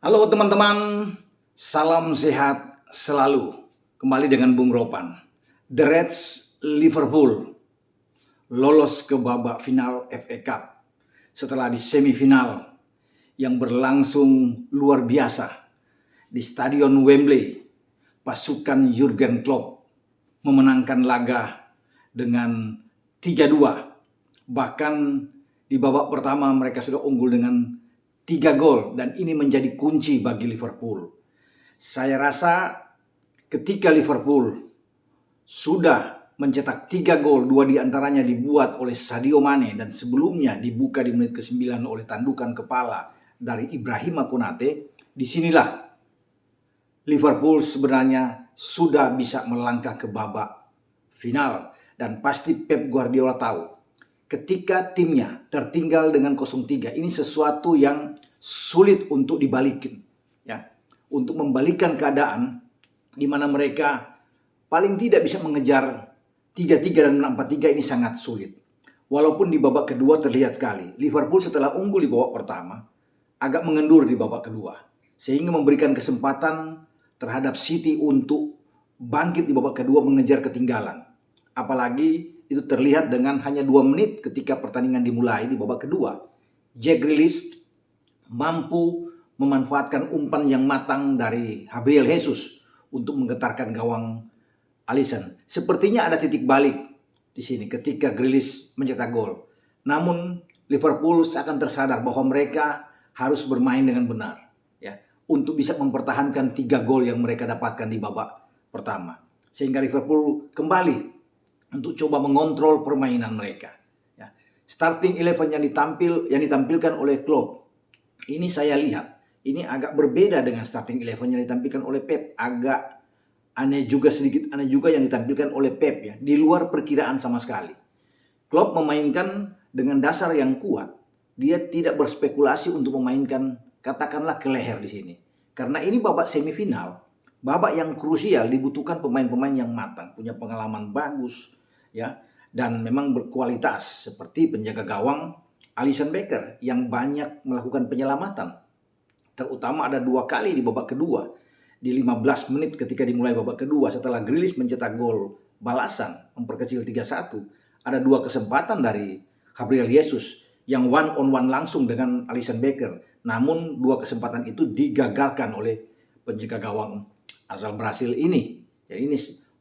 Halo teman-teman, salam sehat selalu. Kembali dengan Bung Ropan. The Reds Liverpool lolos ke babak final FA Cup setelah di semifinal yang berlangsung luar biasa di Stadion Wembley. Pasukan Jurgen Klopp memenangkan laga dengan 3-2. Bahkan di babak pertama mereka sudah unggul dengan 3 gol dan ini menjadi kunci bagi Liverpool. Saya rasa ketika Liverpool sudah mencetak 3 gol, 2 diantaranya dibuat oleh Sadio Mane dan sebelumnya dibuka di menit ke-9 oleh tandukan kepala dari Ibrahima Konate, disinilah Liverpool sebenarnya sudah bisa melangkah ke babak final. Dan pasti Pep Guardiola tahu ketika timnya tertinggal dengan 0-3, ini sesuatu yang sulit untuk dibalikin, ya, untuk membalikan keadaan di mana mereka paling tidak bisa mengejar 3-3 dan 4-3 ini sangat sulit. Walaupun di babak kedua terlihat sekali Liverpool setelah unggul di babak pertama agak mengendur di babak kedua, sehingga memberikan kesempatan terhadap City untuk bangkit di babak kedua mengejar ketinggalan. Apalagi itu terlihat dengan hanya 2 menit ketika pertandingan dimulai di babak kedua. Jack Grealish mampu memanfaatkan umpan yang matang dari Gabriel Jesus untuk menggetarkan gawang Alisson. Sepertinya ada titik balik di sini ketika Grealish mencetak gol. Namun Liverpool akan tersadar bahwa mereka harus bermain dengan benar, ya, untuk bisa mempertahankan 3 gol yang mereka dapatkan di babak pertama. Sehingga Liverpool kembali untuk coba mengontrol permainan mereka. Ya. Starting 11 yang ditampilkan oleh Klopp, ini saya lihat ini agak berbeda dengan starting 11 yang ditampilkan oleh Pep. Agak sedikit aneh juga yang ditampilkan oleh Pep, ya, di luar perkiraan sama sekali. Klopp memainkan dengan dasar yang kuat. Dia tidak berspekulasi untuk memainkan katakanlah ke leher di sini. Karena ini babak semifinal, babak yang krusial, dibutuhkan pemain-pemain yang matang, punya pengalaman bagus, ya, dan memang berkualitas seperti penjaga gawang Alisson Becker yang banyak melakukan penyelamatan. Terutama ada 2 kali di babak kedua. Di 15 menit ketika dimulai babak kedua setelah Grealish mencetak gol balasan memperkecil 3-1, ada 2 kesempatan dari Gabriel Jesus yang one on one langsung dengan Alisson Becker. Namun 2 kesempatan itu digagalkan oleh penjaga gawang asal Brasil ini. Jadi ini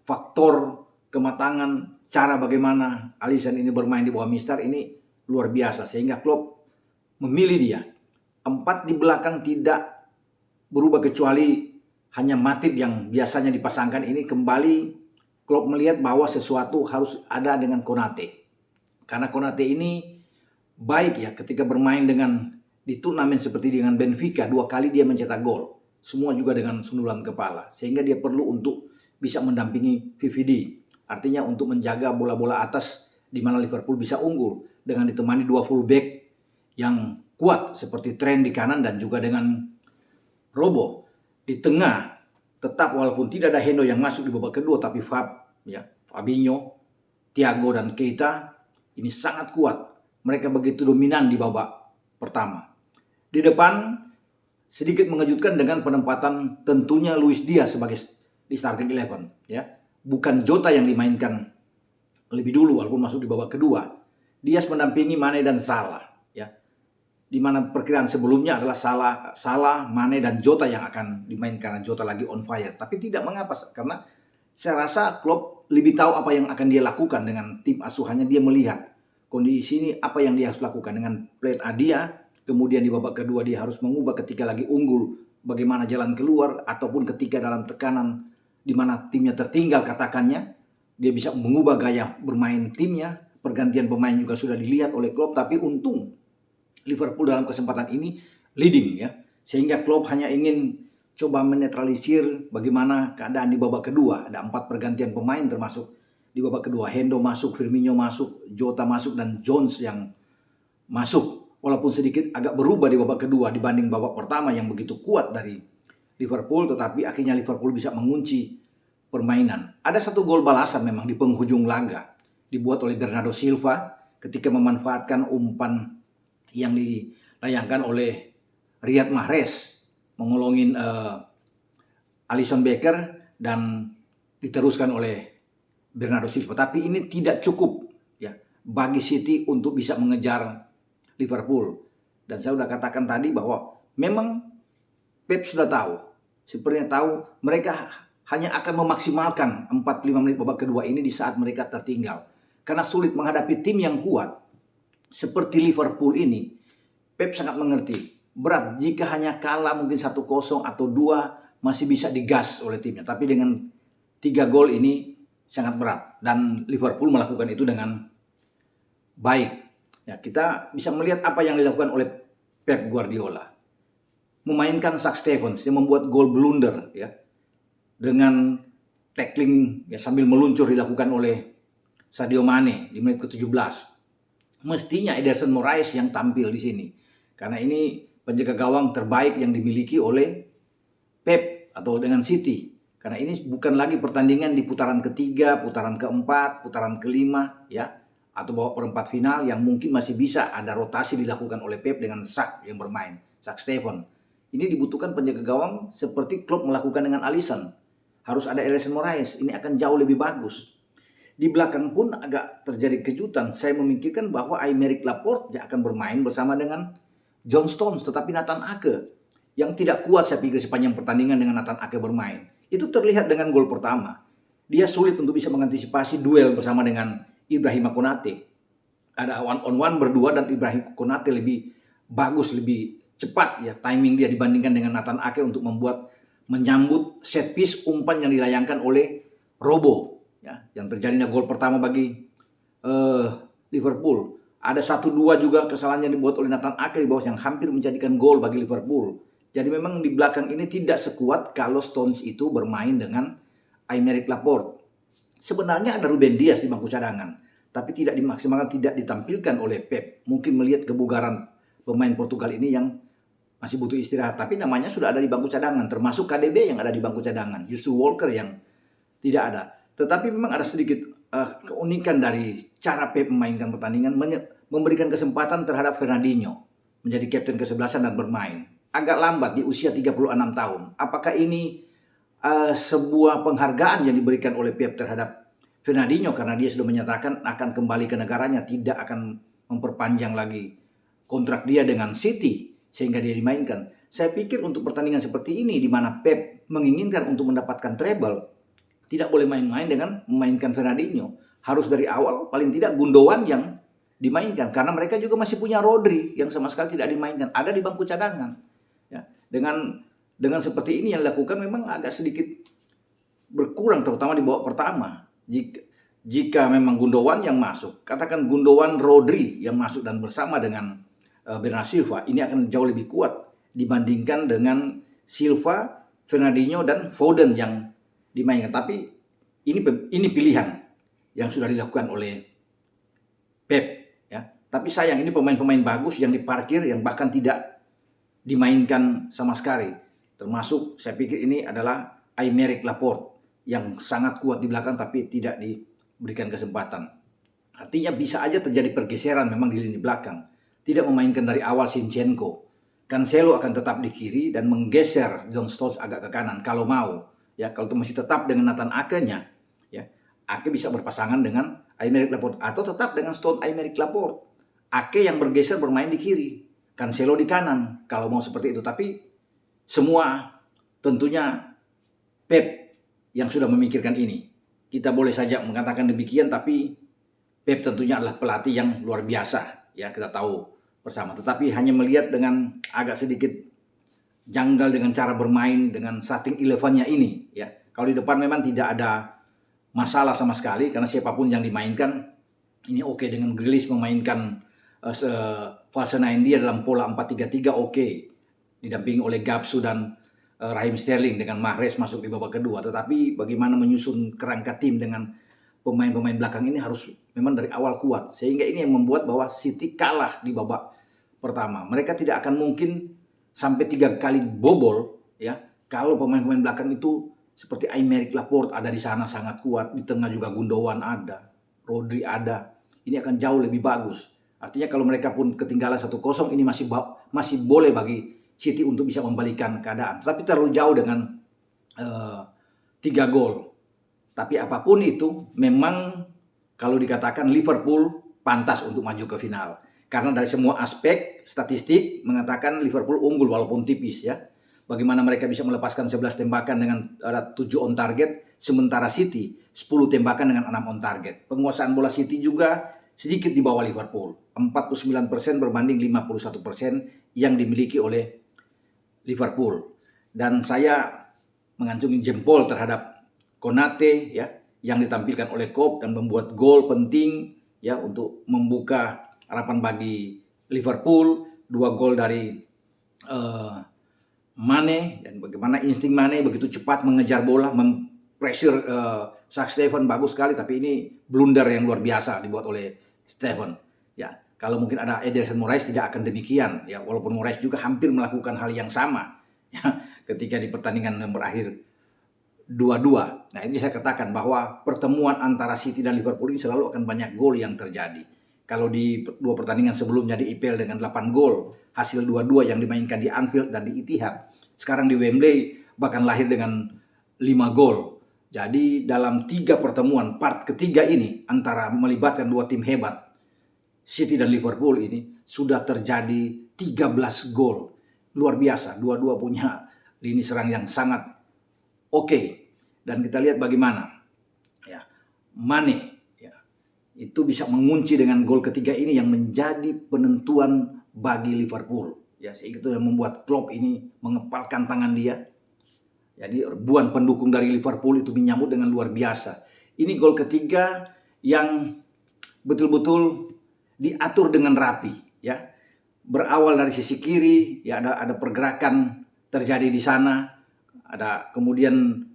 faktor kematangan, cara bagaimana Alisson ini bermain di bawah Mister ini luar biasa, sehingga Klopp memilih dia. 4 di belakang tidak berubah kecuali hanya Matip yang biasanya dipasangkan. Ini kembali Klopp melihat bahwa sesuatu harus ada dengan Konate. Karena Konate ini baik, ya, ketika bermain dengan di turnamen seperti dengan Benfica, 2 kali dia mencetak gol. Semua juga dengan sundulan kepala, sehingga dia perlu untuk bisa mendampingi VVD. Artinya untuk menjaga bola-bola atas di mana Liverpool bisa unggul dengan ditemani 2 fullback yang kuat seperti Trent di kanan dan juga dengan Robo di tengah. Tetap walaupun tidak ada Hendo yang masuk di babak kedua, tapi Fabinho, Thiago dan Keita ini sangat kuat. Mereka begitu dominan di babak pertama. Di depan sedikit mengejutkan dengan penempatan tentunya Luis Diaz sebagai di starting 11, ya. Bukan Jota yang dimainkan lebih dulu walaupun masuk di babak kedua. Diaz mendampingi Mane dan Salah, ya. Di mana perkiraan sebelumnya adalah Salah, Mane dan Jota yang akan dimainkan karena Jota lagi on fire. Tapi tidak mengapa, karena saya rasa Klopp lebih tahu apa yang akan dia lakukan dengan tim asuhannya. Dia melihat kondisi ini apa yang dia harus lakukan dengan plan A dia. Kemudian di babak kedua dia harus mengubah ketika lagi unggul, bagaimana jalan keluar, ataupun ketika dalam tekanan di mana timnya tertinggal katakannya, dia bisa mengubah gaya bermain timnya. Pergantian pemain juga sudah dilihat oleh Klopp, tapi untung Liverpool dalam kesempatan ini leading, ya. Sehingga Klopp hanya ingin coba menetralisir bagaimana keadaan di babak kedua. Ada 4 pergantian pemain termasuk di babak kedua. Hendo masuk, Firmino masuk, Jota masuk dan Jones yang masuk. Walaupun sedikit agak berubah di babak kedua dibanding babak pertama yang begitu kuat dari Liverpool, tetapi akhirnya Liverpool bisa mengunci permainan. Ada 1 gol balasan memang di penghujung laga dibuat oleh Bernardo Silva ketika memanfaatkan umpan yang dilayangkan oleh Riyad Mahrez mengolongin Alisson Becker dan diteruskan oleh Bernardo Silva. Tapi ini tidak cukup ya bagi City untuk bisa mengejar Liverpool. Dan saya sudah katakan tadi bahwa memang Pep sudah tahu, sepertinya tahu mereka hanya akan memaksimalkan 45 menit babak kedua ini di saat mereka tertinggal. Karena sulit menghadapi tim yang kuat seperti Liverpool ini. Pep sangat mengerti. Berat jika hanya kalah mungkin 1-0 atau 2 masih bisa digas oleh timnya. Tapi dengan 3 gol ini sangat berat. Dan Liverpool melakukan itu dengan baik. Ya, kita bisa melihat apa yang dilakukan oleh Pep Guardiola. Memainkan Zak Stevens yang membuat gol blunder ya. Dengan tackling ya, sambil meluncur dilakukan oleh Sadio Mane di menit ke-17. Mestinya Ederson Moraes yang tampil di sini. Karena ini penjaga gawang terbaik yang dimiliki oleh Pep atau dengan City. Karena ini bukan lagi pertandingan di putaran ketiga, putaran keempat, putaran kelima ya, atau babak perempat final yang mungkin masih bisa ada rotasi dilakukan oleh Pep dengan Zak yang bermain, Zak Steffen. Ini dibutuhkan penjaga gawang seperti Klopp melakukan dengan Alisson. Harus ada Ederson Moraes, ini akan jauh lebih bagus. Di belakang pun agak terjadi kejutan. Saya memikirkan bahwa Aymeric Laporte akan bermain bersama dengan John Stones, tetapi Nathan Ake yang tidak kuat saya pikir sepanjang pertandingan dengan Nathan Ake bermain. Itu terlihat dengan gol pertama. Dia sulit untuk bisa mengantisipasi duel bersama dengan Ibrahima Konate. Ada one on one berdua dan Ibrahima Konate lebih bagus, lebih cepat ya timing dia dibandingkan dengan Nathan Ake untuk menyambut set piece umpan yang dilayangkan oleh Robo ya, yang terjadinya gol pertama bagi Liverpool. Ada 1-2 juga kesalahan yang dibuat oleh Nathan Ake di bawah yang hampir menjadikan gol bagi Liverpool. Jadi memang di belakang ini tidak sekuat kalau Stones itu bermain dengan Aymeric Laporte. Sebenarnya ada Ruben Dias di bangku cadangan, tapi tidak dimaksimalkan, tidak ditampilkan oleh Pep. Mungkin melihat kebugaran pemain Portugal ini yang masih butuh istirahat, tapi namanya sudah ada di bangku cadangan, termasuk KDB yang ada di bangku cadangan, justru Walker yang tidak ada. Tetapi memang ada sedikit keunikan dari cara Pep memainkan pertandingan, memberikan kesempatan terhadap Fernandinho menjadi kapten ke-11 dan bermain. Agak lambat di usia 36 tahun. Apakah ini sebuah penghargaan yang diberikan oleh Pep terhadap Fernandinho karena dia sudah menyatakan akan kembali ke negaranya, tidak akan memperpanjang lagi kontrak dia dengan City sehingga dia dimainkan. Saya pikir untuk pertandingan seperti ini di mana Pep menginginkan untuk mendapatkan treble, tidak boleh main-main dengan memainkan Fernandinho. Harus dari awal paling tidak Gundogan yang dimainkan karena mereka juga masih punya Rodri yang sama sekali tidak dimainkan, ada di bangku cadangan. Ya, dengan seperti ini yang dilakukan memang agak sedikit berkurang terutama di babak pertama. Jika memang Gundogan yang masuk, katakan Gundogan, Rodri yang masuk dan bersama dengan Bernardo Silva, ini akan jauh lebih kuat dibandingkan dengan Silva, Fernandinho dan Foden yang dimainkan. Tapi ini pilihan yang sudah dilakukan oleh Pep ya. Tapi sayang ini pemain-pemain bagus yang diparkir yang bahkan tidak dimainkan sama sekali. Termasuk saya pikir ini adalah Aymeric Laporte yang sangat kuat di belakang tapi tidak diberikan kesempatan. Artinya bisa aja terjadi pergeseran memang di lini belakang. Tidak memainkan dari awal Zinchenko. Cancelo akan tetap di kiri dan menggeser John Stones agak ke kanan kalau mau. Ya, kalau itu masih tetap dengan Nathan Ake-nya, ya, Ake bisa berpasangan dengan Aymeric Laporte atau tetap dengan Stones Aymeric Laporte. Ake yang bergeser bermain di kiri, Cancelo di kanan kalau mau seperti itu. Tapi semua tentunya Pep yang sudah memikirkan ini. Kita boleh saja mengatakan demikian, tapi Pep tentunya adalah pelatih yang luar biasa. Ya, kita tahu bersama. Tetapi hanya melihat dengan agak sedikit janggal dengan cara bermain dengan starting 11-nya ini. Ya, kalau di depan memang tidak ada masalah sama sekali karena siapapun yang dimainkan ini oke. Dengan Grealish memainkan fase 9 dia dalam pola 4-3-3 oke. Didampingi oleh Gapsu dan Raheem Sterling dengan Mahrez masuk di babak kedua. Tetapi bagaimana menyusun kerangka tim dengan pemain-pemain belakang ini harus memang dari awal kuat. Sehingga ini yang membuat bahwa City kalah di babak pertama. Mereka tidak akan mungkin sampai 3 kali bobol ya kalau pemain-pemain belakang itu seperti Aymeric Laporte ada di sana sangat kuat. Di tengah juga Gundogan ada, Rodri ada. Ini akan jauh lebih bagus. Artinya kalau mereka pun ketinggalan 1-0 ini masih boleh bagi City untuk bisa membalikan keadaan. Tapi terlalu jauh dengan 3 gol. Tapi apapun itu, memang kalau dikatakan Liverpool pantas untuk maju ke final. Karena dari semua aspek statistik mengatakan Liverpool unggul walaupun tipis ya. Bagaimana mereka bisa melepaskan 11 tembakan dengan 7 on target, sementara City 10 tembakan dengan 6 on target. Penguasaan bola City juga sedikit di bawah Liverpool. 49% berbanding 51% yang dimiliki oleh Liverpool. Dan saya mengacungi jempol terhadap Konate ya, yang ditampilkan oleh Klopp dan membuat gol penting ya untuk membuka harapan bagi Liverpool. 2 gol dari Mane, dan bagaimana insting Mane begitu cepat mengejar bola, mempressure Stephen bagus sekali, tapi ini blunder yang luar biasa dibuat oleh Stephen. Ya, kalau mungkin ada Ederson Moraes tidak akan demikian ya, walaupun Moraes juga hampir melakukan hal yang sama ya, ketika di pertandingan yang berakhir 2-2. Nah, ini saya katakan bahwa pertemuan antara City dan Liverpool ini selalu akan banyak gol yang terjadi. Kalau di 2 pertandingan sebelumnya di IPL dengan 8 gol, hasil 2-2 yang dimainkan di Anfield dan di Etihad. Sekarang di Wembley bahkan lahir dengan 5 gol. Jadi dalam 3 pertemuan part ketiga ini antara melibatkan 2 tim hebat, City dan Liverpool ini sudah terjadi 13 gol. Luar biasa, dua-dua punya lini serang yang sangat oke. Dan kita lihat bagaimana ya, Mane ya, itu bisa mengunci dengan gol ketiga ini yang menjadi penentuan bagi Liverpool. Ya, sehingga itu yang membuat Klopp ini mengepalkan tangan dia. Jadi ribuan pendukung dari Liverpool itu menyambut dengan luar biasa. Ini gol ketiga yang betul-betul diatur dengan rapi ya. Berawal dari sisi kiri ya, ada pergerakan terjadi di sana. Ada kemudian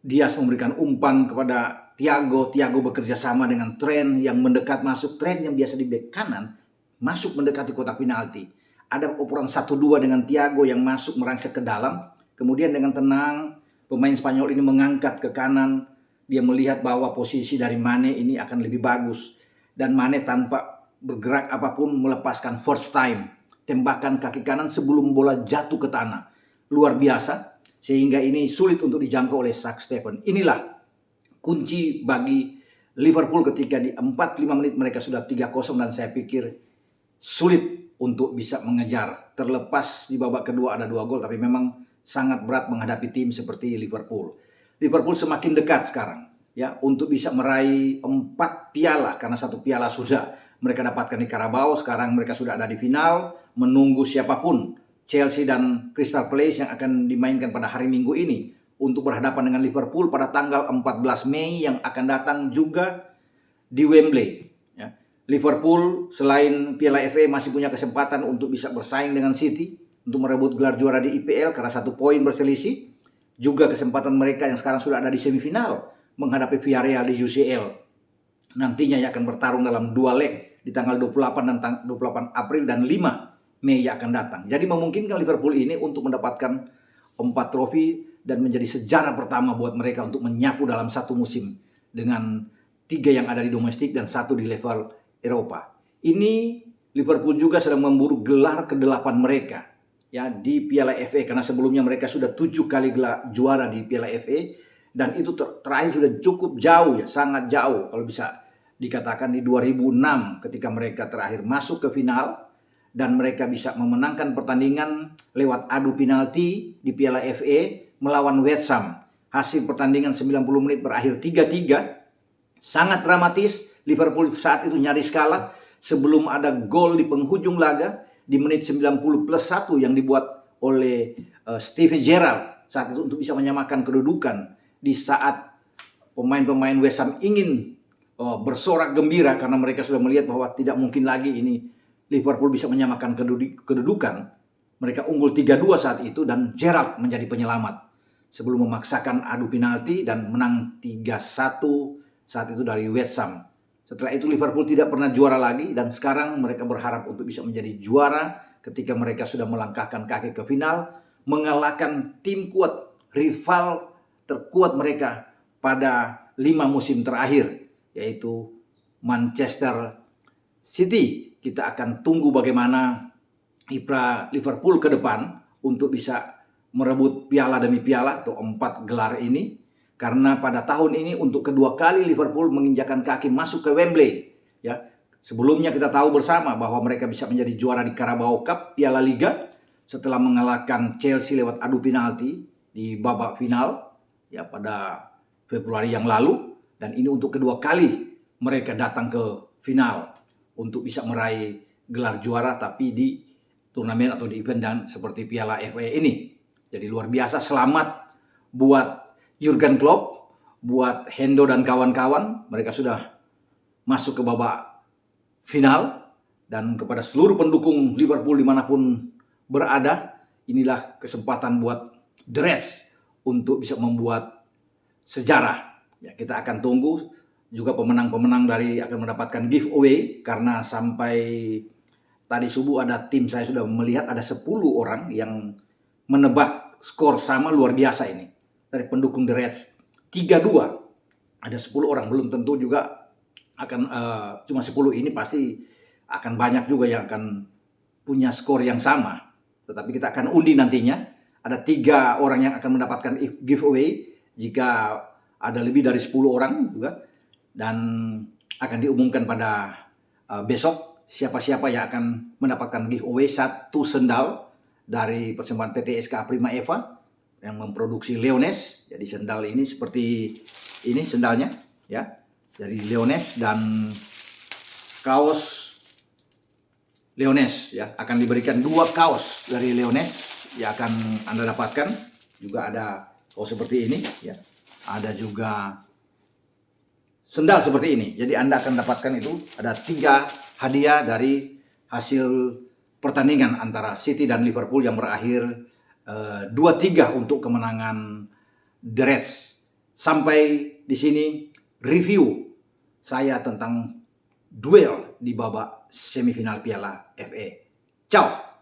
Diaz memberikan umpan kepada Thiago bekerja sama dengan Trent yang mendekat masuk. Trent yang biasa di bek kanan masuk mendekati kotak penalti. Ada operan 1-2 dengan Thiago yang masuk merangsek ke dalam. Kemudian dengan tenang pemain Spanyol ini mengangkat ke kanan. Dia melihat bahwa posisi dari Mane ini akan lebih bagus. Dan Mane tanpa bergerak apapun melepaskan first time tembakan kaki kanan sebelum bola jatuh ke tanah. Luar biasa. Sehingga ini sulit untuk dijangkau oleh Stephen. Inilah kunci bagi Liverpool ketika di 45 menit mereka sudah 3-0 dan saya pikir sulit untuk bisa mengejar. Terlepas di babak kedua ada 2 gol, tapi memang sangat berat menghadapi tim seperti Liverpool. Liverpool semakin dekat sekarang ya untuk bisa meraih 4 piala karena 1 piala sudah mereka dapatkan di Carabao. Sekarang mereka sudah ada di final, menunggu siapapun Chelsea dan Crystal Palace yang akan dimainkan pada hari Minggu ini untuk berhadapan dengan Liverpool pada tanggal 14 Mei yang akan datang juga di Wembley. Ya. Liverpool selain Piala FA masih punya kesempatan untuk bisa bersaing dengan City untuk merebut gelar juara di IPL karena 1 poin berselisih. Juga kesempatan mereka yang sekarang sudah ada di semifinal menghadapi Villarreal di UCL. Nantinya yang akan bertarung dalam 2 leg di tanggal 28 dan 28 April dan 5 Mei yang akan datang. Jadi memungkinkan Liverpool ini untuk mendapatkan 4 trofi dan menjadi sejarah pertama buat mereka untuk menyapu dalam 1 musim dengan 3 yang ada di domestik dan 1 di level Eropa. Ini Liverpool juga sedang memburu gelar ke-8 mereka ya di Piala FA karena sebelumnya mereka sudah 7 kali juara di Piala FA dan itu terakhir sudah cukup jauh ya, sangat jauh kalau bisa dikatakan di 2006 ketika mereka terakhir masuk ke final. Dan mereka bisa memenangkan pertandingan lewat adu penalti di Piala FA melawan West Ham. Hasil pertandingan 90 menit berakhir 3-3. Sangat dramatis. Liverpool saat itu nyaris kalah sebelum ada gol di penghujung laga di menit 90 plus 1 yang dibuat oleh Steven Gerrard saat itu untuk bisa menyamakan kedudukan di saat pemain-pemain West Ham ingin bersorak gembira karena mereka sudah melihat bahwa tidak mungkin lagi ini Liverpool bisa menyamakan kedudukan. Mereka unggul 3-2 saat itu dan Gerrard menjadi penyelamat sebelum memaksakan adu penalti dan menang 3-1 saat itu dari West Ham. Setelah itu Liverpool tidak pernah juara lagi dan sekarang mereka berharap untuk bisa menjadi juara ketika mereka sudah melangkahkan kaki ke final, mengalahkan tim kuat, rival terkuat mereka pada 5 musim terakhir, yaitu Manchester City. Kita akan tunggu bagaimana kiprah Liverpool ke depan untuk bisa merebut piala demi piala atau 4 gelar ini. Karena pada tahun ini untuk kedua kali Liverpool menginjakan kaki masuk ke Wembley. Ya, sebelumnya kita tahu bersama bahwa mereka bisa menjadi juara di Carabao Cup, Piala Liga, setelah mengalahkan Chelsea lewat adu penalti di babak final ya pada Februari yang lalu. Dan ini untuk kedua kali mereka datang ke final untuk bisa meraih gelar juara, tapi di turnamen atau di event dan seperti Piala FA ini. Jadi luar biasa, selamat buat Jurgen Klopp, buat Hendo dan kawan-kawan. Mereka sudah masuk ke babak final. Dan kepada seluruh pendukung Liverpool dimanapun berada, inilah kesempatan buat The Reds untuk bisa membuat sejarah. Ya, kita akan tunggu juga pemenang-pemenang dari akan mendapatkan giveaway, karena sampai tadi subuh ada tim saya sudah melihat ada 10 orang yang menebak skor sama, luar biasa ini. Dari pendukung The Reds 3-2. Ada 10 orang, belum tentu juga akan cuma 10 ini, pasti akan banyak juga yang akan punya skor yang sama. Tetapi kita akan undi nantinya. Ada 3 orang yang akan mendapatkan giveaway jika ada lebih dari 10 orang juga. Dan akan diumumkan pada besok siapa-siapa yang akan mendapatkan giveaway 1 sendal dari persembahan PT SK Prima Eva yang memproduksi Leones. Jadi sendal ini seperti ini sendalnya ya, dari Leones, dan kaos Leones ya, akan diberikan 2 kaos dari Leones yang akan Anda dapatkan. Juga ada kaos seperti ini ya. Ada juga sendal seperti ini. Jadi Anda akan dapatkan itu ada 3 hadiah dari hasil pertandingan antara City dan Liverpool yang berakhir 2-3 untuk kemenangan The Reds. Sampai di sini review saya tentang duel di babak semifinal Piala FA. Ciao.